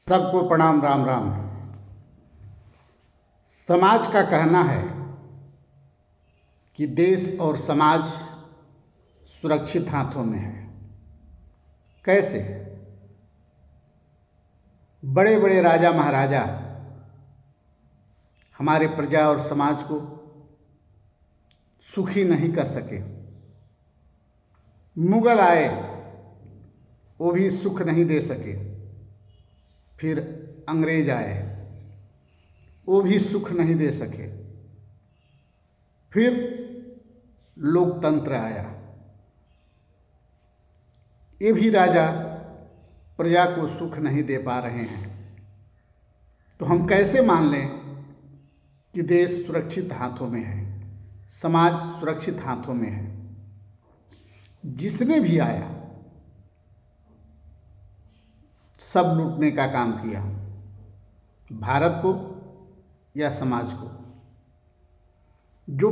सबको प्रणाम। राम राम। समाज का कहना है कि देश और समाज सुरक्षित हाथों में है। कैसे? बड़े बड़े राजा महाराजा हमारे प्रजा और समाज को सुखी नहीं कर सके। मुगल आए, वो भी सुख नहीं दे सके। फिर अंग्रेज आए, वो भी सुख नहीं दे सके। फिर लोकतंत्र आया, ये भी राजा प्रजा को सुख नहीं दे पा रहे हैं। तो हम कैसे मान लें कि देश सुरक्षित हाथों में है, समाज सुरक्षित हाथों में है? जिसने भी आया सब लूटने का काम किया, भारत को या समाज को। जो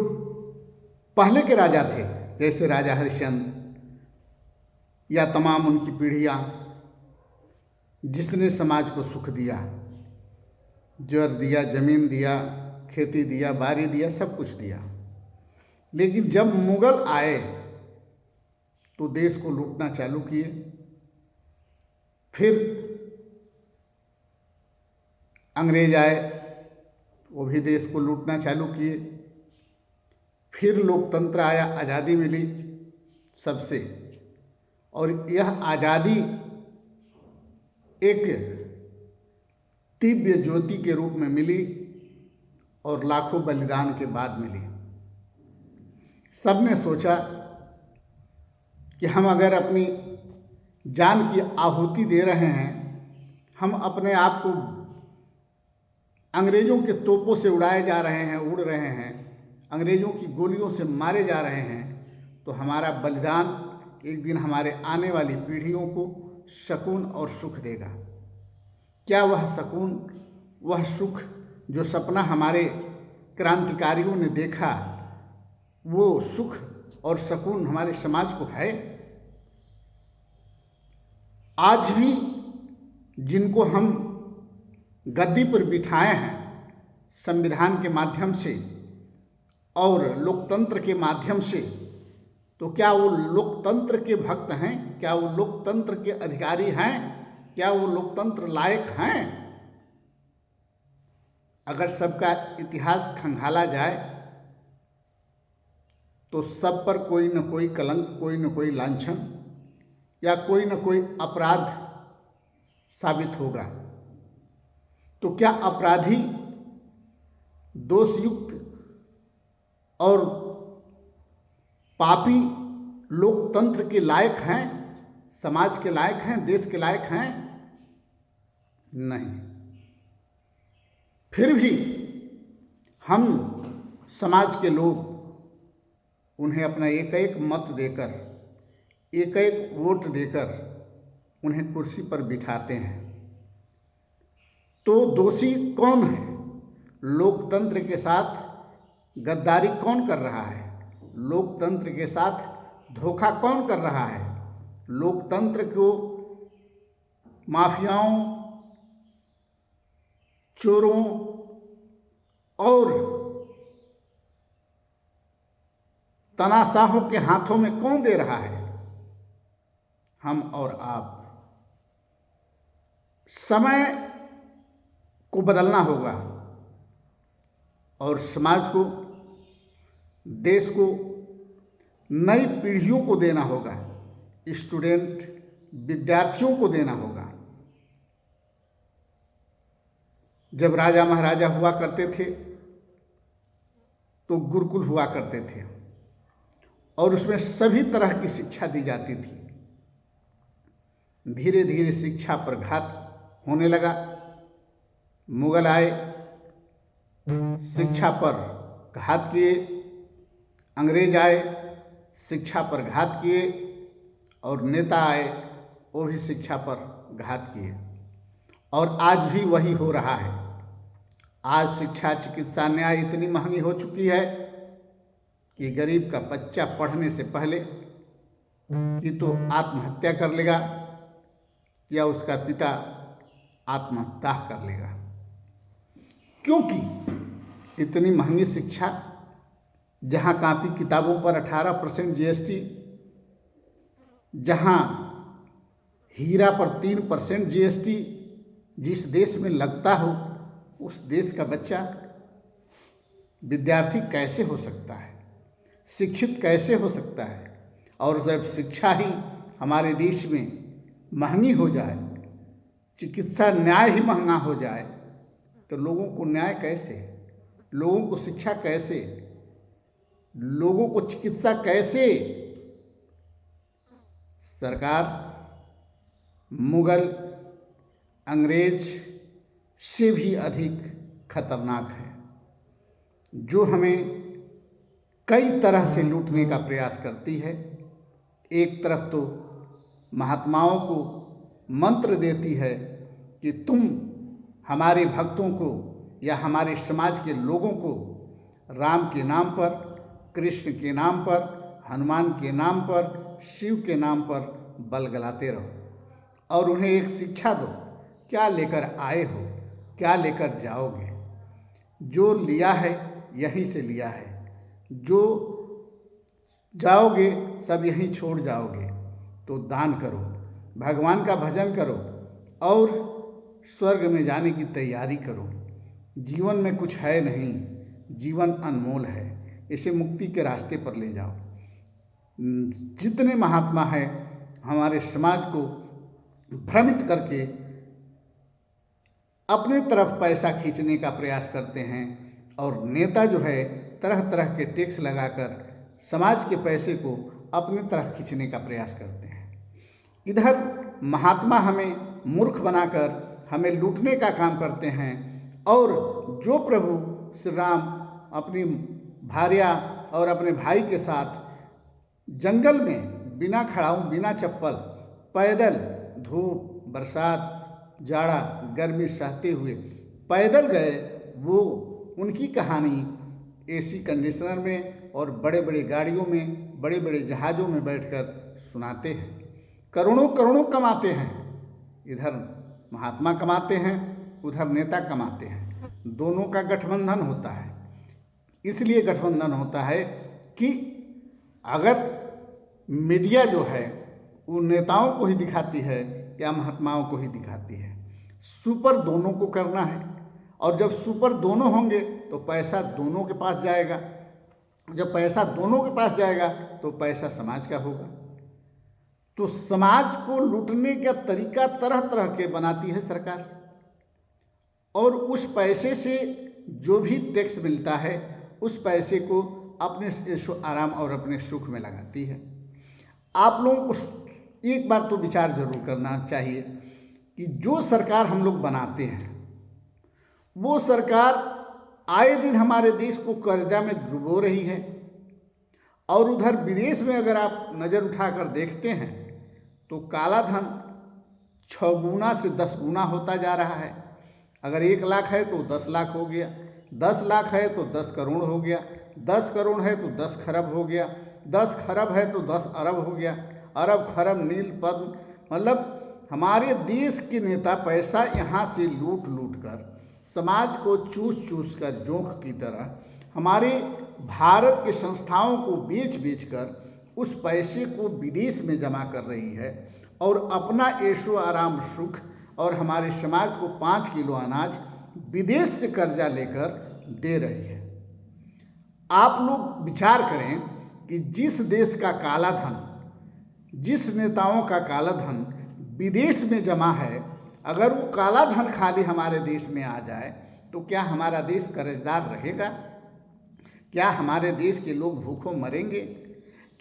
पहले के राजा थे, जैसे राजा हरिश्चंद्र या तमाम उनकी पीढ़ियाँ, जिसने समाज को सुख दिया, जर दिया, जमीन दिया, खेती दिया, बारी दिया, सब कुछ दिया। लेकिन जब मुगल आए तो देश को लूटना चालू किए। फिर अंग्रेज आए, वो भी देश को लूटना चालू किए। फिर लोकतंत्र आया, आज़ादी मिली सबसे, और यह आज़ादी एक दिव्य ज्योति के रूप में मिली और लाखों बलिदान के बाद मिली। सबने सोचा कि हम अगर अपनी जान की आहुति दे रहे हैं, हम अपने आप को अंग्रेज़ों के तोपों से उड़ाए जा रहे हैं, उड़ रहे हैं, अंग्रेज़ों की गोलियों से मारे जा रहे हैं, तो हमारा बलिदान एक दिन हमारे आने वाली पीढ़ियों को सुकून और सुख देगा। क्या वह सुकून, वह सुख जो सपना हमारे क्रांतिकारियों ने देखा, वो सुख और सुकून हमारे समाज को है? आज भी जिनको हम गद्दी पर बिठाए हैं संविधान के माध्यम से और लोकतंत्र के माध्यम से, तो क्या वो लोकतंत्र के भक्त हैं? क्या वो लोकतंत्र के अधिकारी हैं? क्या वो लोकतंत्र लायक हैं? अगर सबका इतिहास खंगाला जाए तो सब पर कोई न कोई कलंक, कोई न कोई लांछन या कोई न कोई अपराध साबित होगा। तो क्या अपराधी दोषयुक्त और पापी लोकतंत्र के लायक हैं, समाज के लायक हैं, देश के लायक हैं? नहीं। फिर भी हम समाज के लोग उन्हें अपना एक एक मत देकर, एक एक वोट देकर उन्हें कुर्सी पर बिठाते हैं। तो दोषी कौन है? लोकतंत्र के साथ गद्दारी कौन कर रहा है? लोकतंत्र के साथ धोखा कौन कर रहा है? लोकतंत्र को माफियाओं, चोरों और तनाशाहों के हाथों में कौन दे रहा है? हम और आप। समय को बदलना होगा और समाज को, देश को नई पीढ़ियों को देना होगा, स्टूडेंट, विद्यार्थियों को देना होगा। जब राजा महाराजा हुआ करते थे तो गुरुकुल हुआ करते थे और उसमें सभी तरह की शिक्षा दी जाती थी। धीरे धीरे शिक्षा पर घात होने लगा। मुगल आए, शिक्षा पर घात किए, अंग्रेज आए, शिक्षा पर घात किए, और नेता आए, वो भी शिक्षा पर घात किए। और आज भी वही हो रहा है। आज शिक्षा, चिकित्सा, न्याय इतनी महंगी हो चुकी है कि गरीब का बच्चा पढ़ने से पहले कि तो आत्महत्या कर लेगा या उसका पिता आत्महत्या कर लेगा, क्योंकि इतनी महंगी शिक्षा, जहाँ कापी किताबों पर 18% GST, जहाँ हीरा पर 3% GST जिस देश में लगता हो, उस देश का बच्चा विद्यार्थी कैसे हो सकता है, शिक्षित कैसे हो सकता है। और जब शिक्षा ही हमारे देश में महंगी हो जाए, चिकित्सा न्याय ही महंगा हो जाए, तो लोगों को न्याय कैसे, लोगों को शिक्षा कैसे, लोगों को चिकित्सा कैसे। सरकार मुगल, अंग्रेज से भी अधिक खतरनाक है, जो हमें कई तरह से लूटने का प्रयास करती है। एक तरफ तो महात्माओं को मंत्र देती है कि तुम हमारे भक्तों को या हमारे समाज के लोगों को राम के नाम पर, कृष्ण के नाम पर, हनुमान के नाम पर, शिव के नाम पर बलगलाते रहो और उन्हें एक शिक्षा दो, क्या लेकर आए हो, क्या लेकर जाओगे। जो लिया है यहीं से लिया है, जो जाओगे सब यहीं छोड़ जाओगे। तो दान करो, भगवान का भजन करो और स्वर्ग में जाने की तैयारी करो। जीवन में कुछ है नहीं, जीवन अनमोल है, इसे मुक्ति के रास्ते पर ले जाओ। जितने महात्मा हैं हमारे समाज को भ्रमित करके अपने तरफ पैसा खींचने का प्रयास करते हैं, और नेता जो है तरह तरह के टैक्स लगाकर समाज के पैसे को अपने तरफ खींचने का प्रयास करते हैं। इधर महात्मा हमें मूर्ख बनाकर हमें लूटने का काम करते हैं, और जो प्रभु श्री राम अपनी भार्या और अपने भाई के साथ जंगल में बिना खड़ाऊं, बिना चप्पल, पैदल धूप, बरसात, जाड़ा, गर्मी सहते हुए पैदल गए, वो उनकी कहानी एसी कंडीशनर में और बड़े बड़े गाड़ियों में, बड़े बड़े जहाज़ों में बैठकर सुनाते हैं। करोड़ों करोड़ों कमाते हैं, इधर महात्मा कमाते हैं, उधर नेता कमाते हैं। दोनों का गठबंधन होता है। इसलिए गठबंधन होता है कि अगर मीडिया जो है वो नेताओं को ही दिखाती है या महात्माओं को ही दिखाती है। सुपर दोनों को करना है, और जब सुपर दोनों होंगे तो पैसा दोनों के पास जाएगा। जब पैसा दोनों के पास जाएगा तो पैसा समाज का होगा। तो समाज को लूटने का तरीका तरह तरह के बनाती है सरकार, और उस पैसे से जो भी टैक्स मिलता है उस पैसे को अपने ऐशो आराम और अपने सुख में लगाती है। आप लोगों को एक बार तो विचार जरूर करना चाहिए कि जो सरकार हम लोग बनाते हैं वो सरकार आए दिन हमारे देश को कर्जा में डुबो रही है, और उधर विदेश में अगर आप नज़र उठाकर देखते हैं तो काला धन 6 गुना से 10 गुना होता जा रहा है। अगर 1 लाख है तो 10 लाख हो गया, 10 लाख है तो 10 करोड़ हो गया, 10 करोड़ है तो 10 खरब हो गया, 10 खरब है तो 10 अरब हो गया, अरब खरब नील पद्म। मतलब हमारे देश के नेता पैसा यहाँ से लूट लूट कर, समाज को चूस चूस कर, जोंक की तरह हमारे भारत के संस्थाओं को बेच बेच कर उस पैसे को विदेश में जमा कर रही है, और अपना ऐशो आराम सुख और हमारे समाज को 5 किलो अनाज विदेश से कर्जा लेकर दे रही है। आप लोग विचार करें कि जिस देश का काला धन, जिस नेताओं का काला धन विदेश में जमा है, अगर वो काला धन खाली हमारे देश में आ जाए तो क्या हमारा देश कर्जदार रहेगा? क्या हमारे देश के लोग भूखों मरेंगे?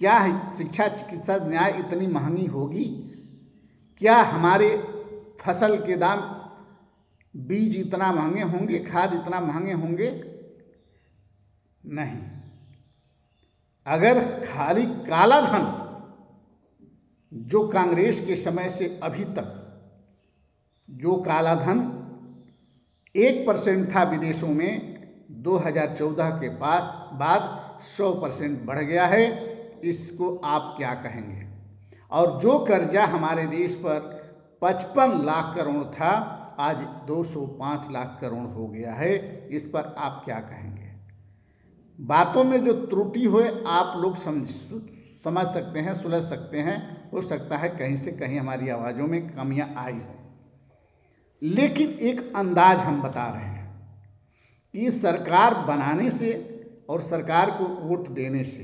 क्या शिक्षा, चिकित्सा, न्याय इतनी महंगी होगी? क्या हमारे फसल के दाम, बीज इतना महंगे होंगे, खाद इतना महंगे होंगे? नहीं। अगर खाली काला धन जो कांग्रेस के समय से अभी तक, जो काला धन 1% था विदेशों में, 2014 के बाद 100% बढ़ गया है। इसको आप क्या कहेंगे? और जो कर्जा हमारे देश पर 55 लाख करोड़ था, आज 205 लाख करोड़ हो गया है। इस पर आप क्या कहेंगे? बातों में जो त्रुटि हो आप लोग समझ सकते हैं, सुलझ सकते हैं। हो सकता है कहीं से कहीं हमारी आवाज़ों में कमियां आई हो, लेकिन एक अंदाज हम बता रहे हैं कि सरकार बनाने से और सरकार को वोट देने से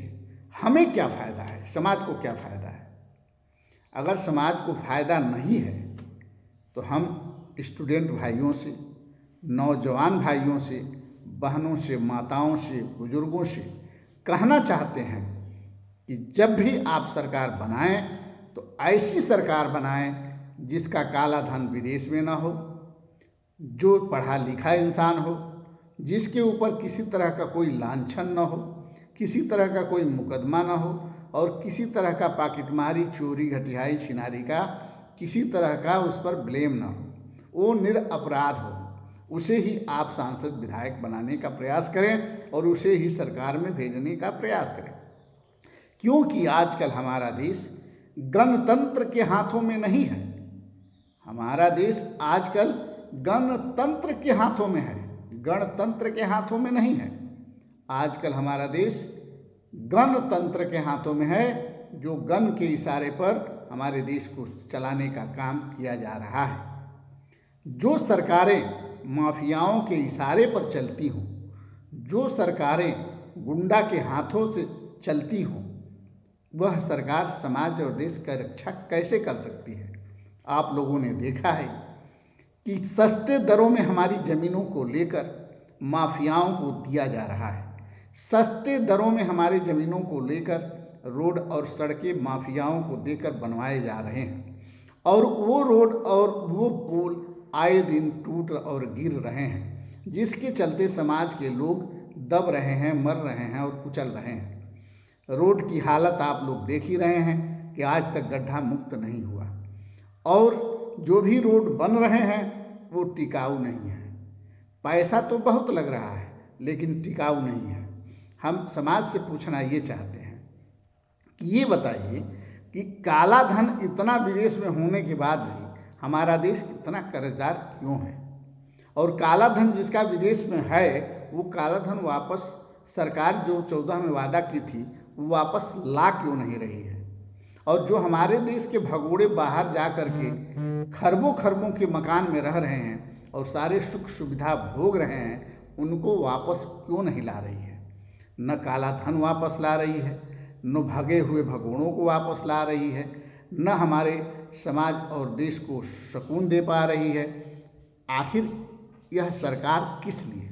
हमें क्या फ़ायदा है, समाज को क्या फ़ायदा है। अगर समाज को फ़ायदा नहीं है तो हम स्टूडेंट भाइयों से, नौजवान भाइयों से, बहनों से, माताओं से, बुजुर्गों से कहना चाहते हैं कि जब भी आप सरकार बनाएं तो ऐसी सरकार बनाएं जिसका काला धन विदेश में ना हो, जो पढ़ा लिखा इंसान हो, जिसके ऊपर किसी तरह का कोई लांछन न हो, किसी तरह का कोई मुकदमा न हो और किसी तरह का पाकिटमारी, चोरी, घटियाई, छिनारी का किसी तरह का उस पर ब्लेम न हो, वो निरपराध हो। उसे ही आप सांसद विधायक बनाने का प्रयास करें और उसे ही सरकार में भेजने का प्रयास करें, क्योंकि आजकल हमारा देश गणतंत्र के हाथों में नहीं है। हमारा देश आजकल गणतंत्र के हाथों में है, गणतंत्र के हाथों में नहीं है। आजकल हमारा देश गणतंत्र के हाथों में है, जो गन के इशारे पर हमारे देश को चलाने का काम किया जा रहा है। जो सरकारें माफियाओं के इशारे पर चलती हों, जो सरकारें गुंडा के हाथों से चलती हों, वह सरकार समाज और देश का रक्षा कैसे कर सकती है। आप लोगों ने देखा है कि सस्ते दरों में हमारी ज़मीनों को लेकर माफियाओं को दिया जा रहा है। सस्ते दरों में हमारी ज़मीनों को लेकर रोड और सड़कें माफियाओं को देकर बनवाए जा रहे हैं और वो रोड और वो पुल आए दिन टूट और गिर रहे हैं, जिसके चलते समाज के लोग दब रहे हैं, मर रहे हैं और कुचल रहे हैं। रोड की हालत आप लोग देख ही रहे हैं कि आज तक गड्ढा मुक्त नहीं हुआ और जो भी रोड बन रहे हैं वो टिकाऊ नहीं है। पैसा तो बहुत लग रहा है लेकिन टिकाऊ नहीं है। हम समाज से पूछना ये चाहते हैं कि ये बताइए कि काला धन इतना विदेश में होने के बाद भी हमारा देश इतना कर्जदार क्यों है, और काला धन जिसका विदेश में है वो काला धन वापस सरकार जो 14 में वादा की थी वो वापस ला क्यों नहीं रही है, और जो हमारे देश के भगोड़े बाहर जा कर के खरबों खरबों के मकान में रह रहे हैं और सारे सुख सुविधा भोग रहे हैं, उनको वापस क्यों नहीं ला रही है। न काला धन वापस ला रही है, न भगे हुए भगोड़ों को वापस ला रही है, न हमारे समाज और देश को सुकून दे पा रही है। आखिर यह सरकार किस लिए?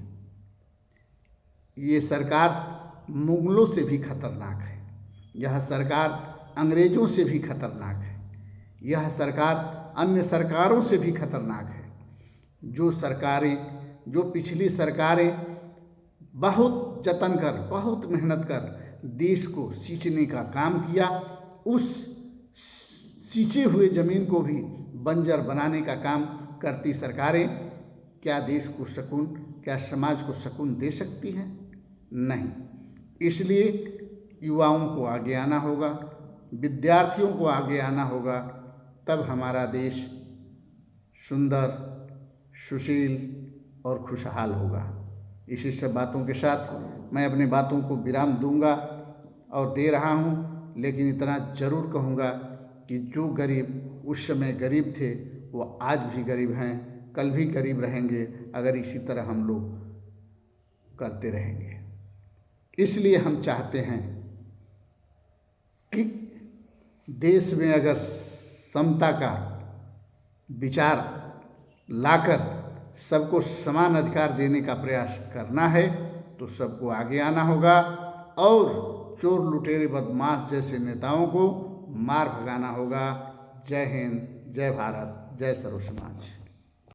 ये सरकार मुगलों से भी खतरनाक है, यह सरकार अंग्रेज़ों से भी खतरनाक है, यह सरकार अन्य सरकारों से भी खतरनाक है। जो सरकारें, जो पिछली सरकारें बहुत जतन कर, बहुत मेहनत कर देश को सींचने का काम किया, उस सींचे हुए ज़मीन को भी बंजर बनाने का काम करती सरकारें क्या देश को सुकून, क्या समाज को सुकून दे सकती हैं? नहीं। इसलिए युवाओं को आगे आना होगा, विद्यार्थियों को आगे आना होगा, तब हमारा देश सुंदर, सुशील और खुशहाल होगा। इसी सब बातों के साथ मैं अपनी बातों को विराम दूंगा और दे रहा हूं, लेकिन इतना ज़रूर कहूँगा कि जो गरीब उस समय गरीब थे वो आज भी गरीब हैं, कल भी गरीब रहेंगे अगर इसी तरह हम लोग करते रहेंगे। इसलिए हम चाहते हैं कि देश में अगर समता का विचार लाकर सबको समान अधिकार देने का प्रयास करना है तो सबको आगे आना होगा और चोर, लुटेरे, बदमाश जैसे नेताओं को मार भगाना होगा। जय हिंद, जय भारत, जय सर्व समाज।